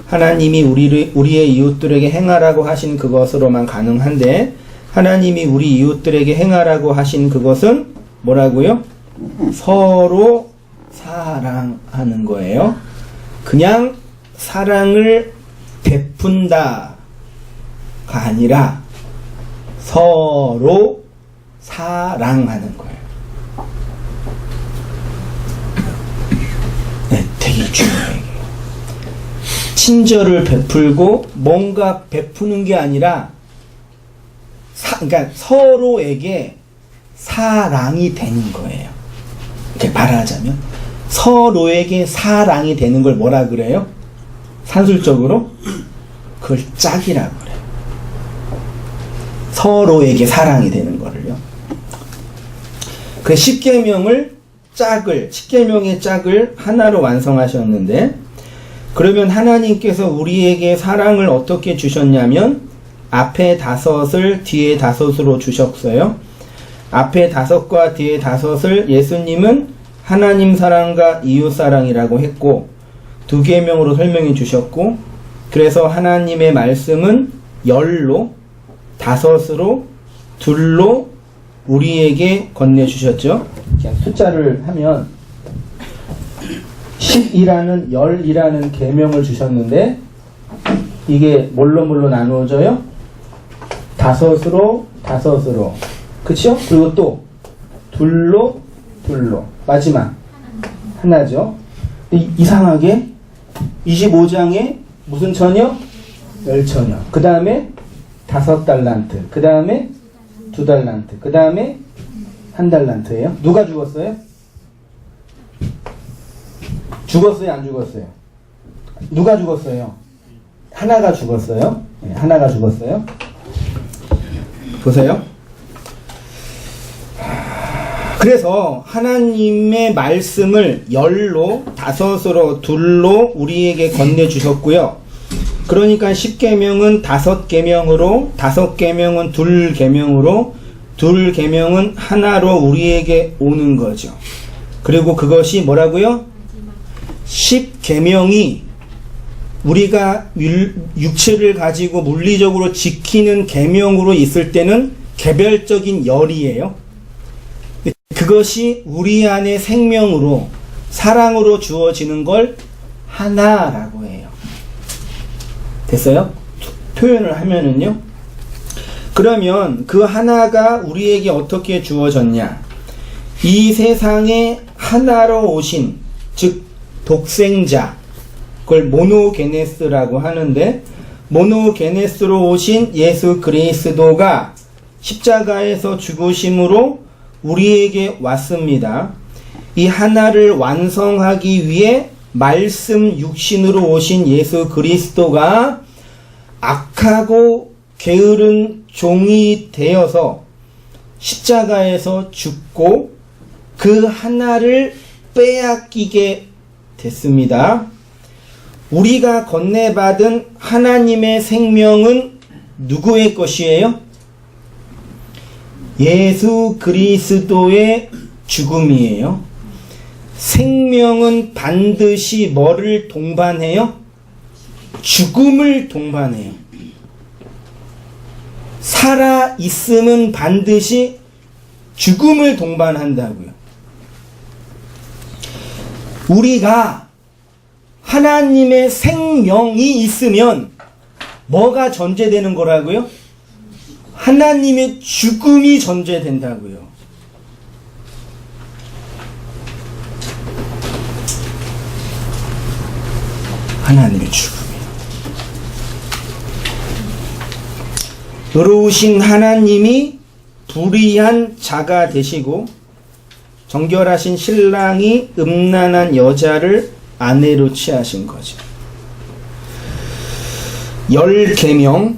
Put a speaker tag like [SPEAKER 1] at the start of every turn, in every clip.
[SPEAKER 1] 하나님이 우리의 이웃들에게 행하라고 하신 그것으로만 가능한데, 하나님이 우리 이웃들에게 행하라고 하신 그것은 뭐라고요? 서로 사랑하는 거예요. 그냥 사랑을 베푼다가 아니라 서로 사랑하는 거예요. 네, 되게 중요해요. 친절을 베풀고 뭔가 베푸는 게 아니라 그러니까 서로에게 사랑이 되는 거예요. 이렇게 말하자면 서로에게 사랑이 되는 걸 뭐라 그래요? 산술적으로 그걸 짝이라고 그래요. 서로에게 사랑이 되는 거를요. 그 십계명의 짝을 하나로 완성하셨는데, 그러면 하나님께서 우리에게 사랑을 어떻게 주셨냐면 앞에 5을 뒤에 5으로 주셨어요. 앞에 5과 뒤에 5을 예수님은 하나님 사랑과 이웃 사랑이라고 했고, 2계명으로 설명해 주셨고, 그래서 하나님의 말씀은 10로 5으로 2로 우리에게 건네주셨죠. 그냥 숫자를 하면 10이라는 10이라는 계명을 주셨는데, 이게 뭘로 나누어져요? 5으로 그쵸? 그리고 또 2로 마지막 하나죠. 이상하게 25장에 무슨 처녀? 열처녀. 그 다음에 5달란트. 그 다음에 2달란트. 그 다음에 1달란트예요. 누가 죽었어요? 죽었어요? 안 죽었어요? 누가 죽었어요? 하나가 죽었어요. 네, 하나가 죽었어요. 보세요. 그래서 하나님의 말씀을 10로 5으로 2로 우리에게 건네주셨고요. 그러니까 10계명은 5계명으로, 5계명은 2계명으로, 2계명은 하나로 우리에게 오는 거죠. 그리고 그것이 뭐라고요? 10계명이 우리가 육체를 가지고 물리적으로 지키는 계명으로 있을 때는 개별적인 열이에요. 그것이 우리 안에 생명으로 사랑으로 주어지는 걸 하나라고 해요. 됐어요? 표현을 하면은요. 그러면 그 하나가 우리에게 어떻게 주어졌냐? 이 세상에 하나로 오신, 즉 독생자, 그걸 모노게네스라고 하는데, 모노게네스로 오신 예수 그리스도가 십자가에서 죽으심으로 우리에게 왔습니다. 이 하나를 완성하기 위해 말씀 육신으로 오신 예수 그리스도가 악하고 게으른 종이 되어서 십자가에서 죽고 그 하나를 빼앗기게 됐습니다. 우리가 건네받은 하나님의 생명은 누구의 것이에요? 예수 그리스도의 죽음이에요. 생명은 반드시 뭐를 동반해요? 죽음을 동반해요. 살아 있음은 반드시 죽음을 동반한다고요. 우리가 하나님의 생명이 있으면 뭐가 전제되는 거라고요? 하나님의 죽음이 전제된다고요. 하나님의 죽음이. 의로우신 하나님이 불의한 자가 되시고 정결하신 신랑이 음란한 여자를 아내로 취하신 거죠. 10계명,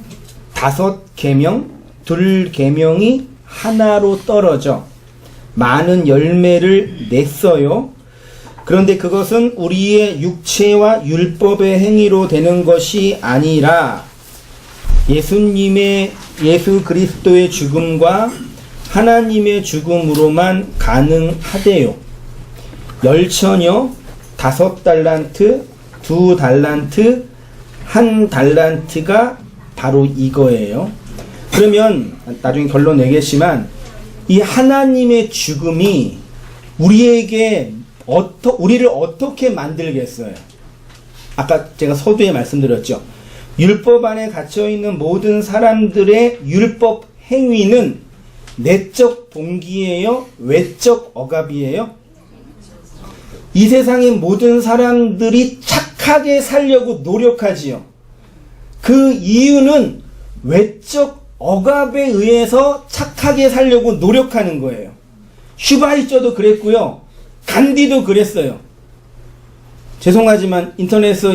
[SPEAKER 1] 5계명, 2계명이 하나로 떨어져 많은 열매를 냈어요. 그런데 그것은 우리의 육체와 율법의 행위로 되는 것이 아니라 예수 그리스도의 죽음과 하나님의 죽음으로만 가능하대요. 열처녀, 5달란트, 2달란트, 1달란트가 바로 이거예요. 그러면 나중에 결론 내겠지만 이 하나님의 죽음이 우리에게 우리를 어떻게 만들겠어요? 아까 제가 서두에 말씀드렸죠. 율법 안에 갇혀있는 모든 사람들의 율법 행위는 내적 동기예요? 외적 억압이에요? 이 세상의 모든 사람들이 착하게 살려고 노력하지요. 그 이유는 외적 억압에 의해서 착하게 살려고 노력하는 거예요. 슈바이처도 그랬고요. 간디도 그랬어요. 죄송하지만 인터넷에서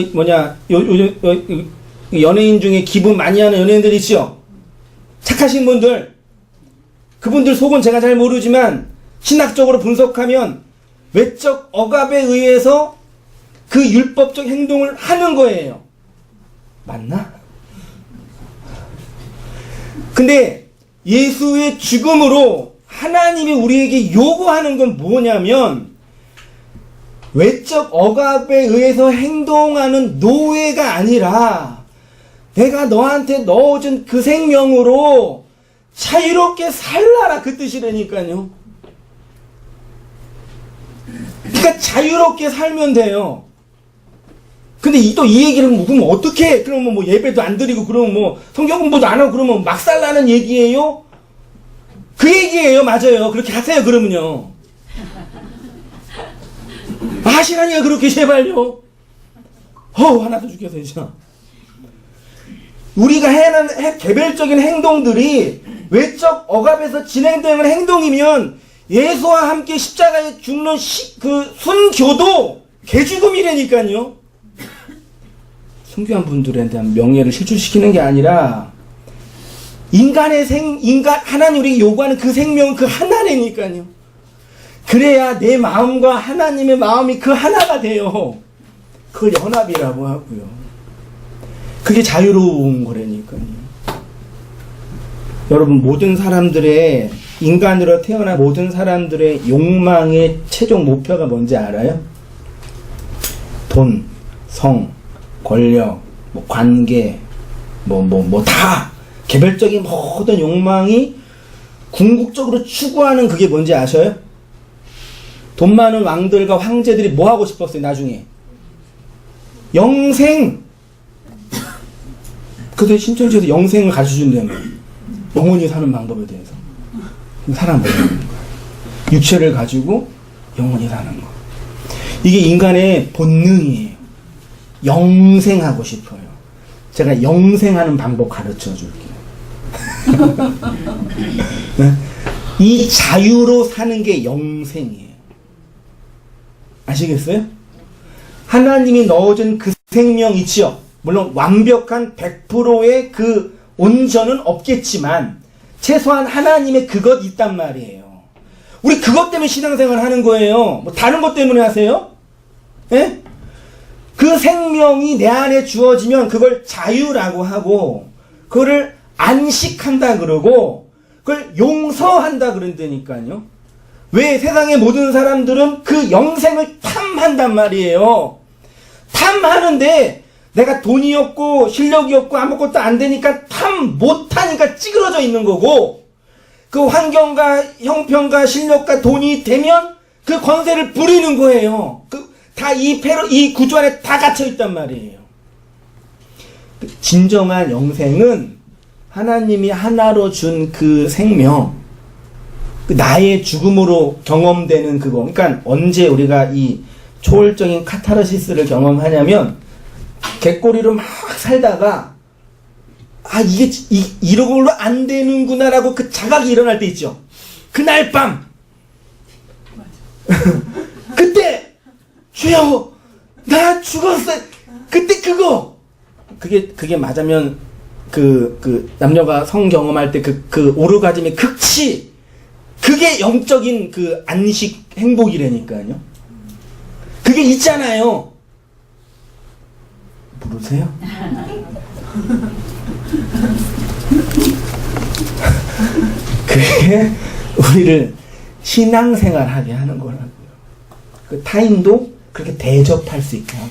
[SPEAKER 1] 연예인 중에 기부 많이 하는 연예인들 있죠? 착하신 분들, 그분들 속은 제가 잘 모르지만 신학적으로 분석하면 외적 억압에 의해서 그 율법적 행동을 하는 거예요. 맞나? 근데 예수의 죽음으로 하나님이 우리에게 요구하는 건 뭐냐면 외적 억압에 의해서 행동하는 노예가 아니라 내가 너한테 넣어준 그 생명으로 자유롭게 살라라, 그 뜻이라니까요. 그러니까 자유롭게 살면 돼요. 근데 또 이 얘기를 그러면 어떻게, 그러면 뭐 예배도 안 드리고 그러면 뭐 성경 공부도 안 하고 그러면 막 살라는 얘기예요? 그 얘기예요. 맞아요. 그렇게 하세요. 그러면요. 하시라니까 그렇게 제발요. 하나도 죽겠어 진짜. 우리가 해는 개별적인 행동들이 외적 억압에서 진행되는 행동이면 예수와 함께 십자가에 죽는 그 순교도 개죽음이라니까요. 순교한 분들에 대한 명예를 실추시키는 게 아니라 하나님 우리에게 요구하는 그 생명은 그 하나라니까요. 그래야 내 마음과 하나님의 마음이 그 하나가 돼요. 그걸 연합이라고 하고요. 그게 자유로운 거라니까요. 여러분, 모든 사람들의, 인간으로 태어난 모든 사람들의 욕망의 최종 목표가 뭔지 알아요? 돈, 성, 권력, 관계, 다 개별적인 모든 욕망이 궁극적으로 추구하는 그게 뭔지 아셔요? 돈 많은 왕들과 황제들이 뭐 하고 싶었어요, 나중에? 영생! 그래서 신천지에서 영생을 가르쳐준다며. 영원히 사는 방법에 대해서. 사람 모르는 거야. 육체를 가지고 영원히 사는 거. 이게 인간의 본능이에요. 영생하고 싶어요. 제가 영생하는 방법 가르쳐 줄게요. 네? 이 자유로 사는 게 영생이에요. 아시겠어요? 하나님이 넣어준 그 생명 있지요. 물론 완벽한 100%의 그 온전은 없겠지만 최소한 하나님의 그것 있단 말이에요. 우리 그것 때문에 신앙생활 하는 거예요. 뭐 다른 것 때문에 하세요? 예? 그 생명이 내 안에 주어지면 그걸 자유라고 하고 그거를 안식한다 그러고 그걸 용서한다 그런다니까요. 왜 세상의 모든 사람들은 그 영생을 탐한단 말이에요. 탐하는데 내가 돈이 없고 실력이 없고 아무것도 안 되니까 탐 못하니까 찌그러져 있는 거고 그 환경과 형편과 실력과 돈이 되면 그 권세를 부리는 거예요. 다 이 구조 안에 다 갇혀 있단 말이에요. 진정한 영생은 하나님이 하나로 준 그 생명, 나의 죽음으로 경험되는 그거. 그러니까 언제 우리가 이 초월적인 카타르시스를 경험하냐면 개꼬리로 막 살다가 이게 이런 걸로 안 되는구나라고 그 자각이 일어날 때 있죠. 그날 밤 그때 주여 나 죽었어. 그때 그게 맞으면 그 남녀가 성 경험할 때 그 오르가즘의 극치, 그게 영적인 그 안식 행복이라니까요. 그게 있잖아요. 모르세요? 그게 우리를 신앙생활하게 하는 거라고요. 그 타인도 그렇게 대접할 수 있게 하고.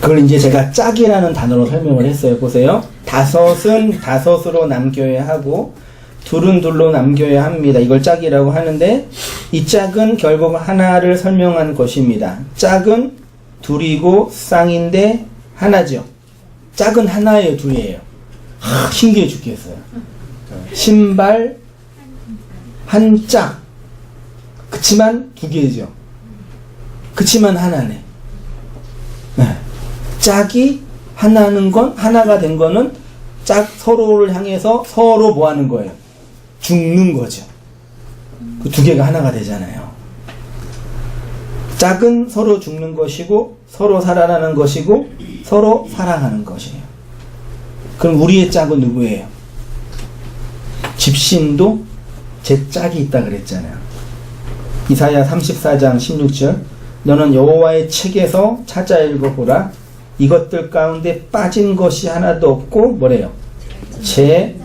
[SPEAKER 1] 그걸 이제 제가 짝이라는 단어로 설명을 했어요. 보세요. 다섯은 다섯으로 남겨야 하고 둘은 둘로 남겨야 합니다. 이걸 짝이라고 하는데 이 짝은 결국 하나를 설명한 것입니다. 짝은 둘이고 쌍인데 하나죠. 짝은 하나예요, 둘이에요? 신기해 죽겠어요. 신발 한 짝. 그치만 두 개죠. 그치만 하나네. 네. 짝이 하나는 건, 하나가 된 거는 짝 서로를 향해서 서로 뭐 하는 거예요? 죽는 거죠. 그 두 개가 하나가 되잖아요. 짝은 서로 죽는 것이고, 서로 살아나는 것이고, 서로 사랑하는 것이에요. 그럼 우리의 짝은 누구예요? 집신도 제 짝이 있다 그랬잖아요. 이사야 34장 16절 너는 여호와의 책에서 찾아 읽어보라. 이것들 가운데 빠진 것이 하나도 없고 뭐래요? 제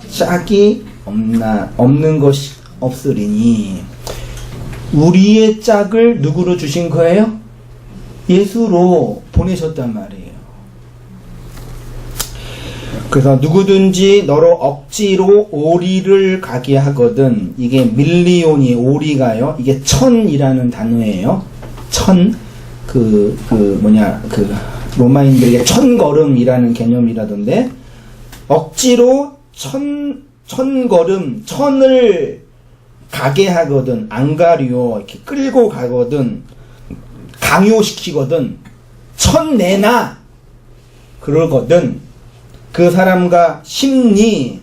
[SPEAKER 1] 짝이 없는 것이 없으리니. 우리의 짝을 누구로 주신 거예요? 예수로 보내셨단 말이에요. 그래서 누구든지 너로 억지로 오리를 가게 하거든. 이게 밀리온이 오리가요. 이게 천이라는 단어예요. 로마인들에게 천걸음이라는 개념이라던데, 억지로 천걸음, 천을 가게 하거든, 안가리오, 이렇게 끌고 가거든, 강요시키거든, 천 내나, 그러거든, 그 사람과 심리,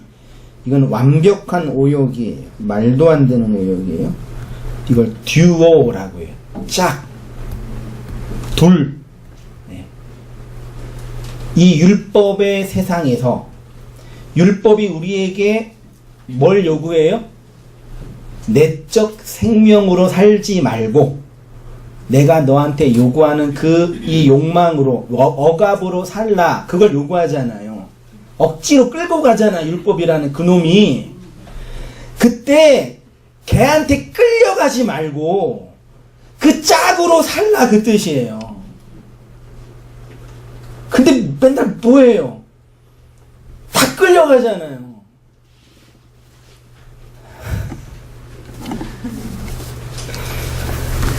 [SPEAKER 1] 이건 완벽한 오역이에요. 말도 안 되는 오역이에요. 이걸 듀오라고 해요. 짝, 둘. 네. 이 율법의 세상에서 율법이 우리에게 뭘 요구해요? 내적 생명으로 살지 말고 내가 너한테 요구하는 이 욕망으로 억압으로 살라. 그걸 요구하잖아요. 억지로 끌고 가잖아, 율법이라는 그놈이. 그때 걔한테 끌려가지 말고 그 짝으로 살라, 그 뜻이에요. 근데 맨날 뭐예요? 다 끌려가잖아요.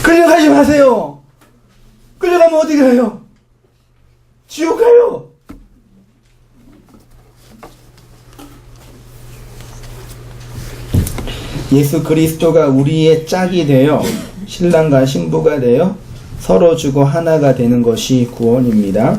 [SPEAKER 1] 끌려가지 마세요. 끌려가면 어디 가요? 지옥 가요. 예수 그리스도가 우리의 짝이 되어 신랑과 신부가 되어 서로 주고 하나가 되는 것이 구원입니다.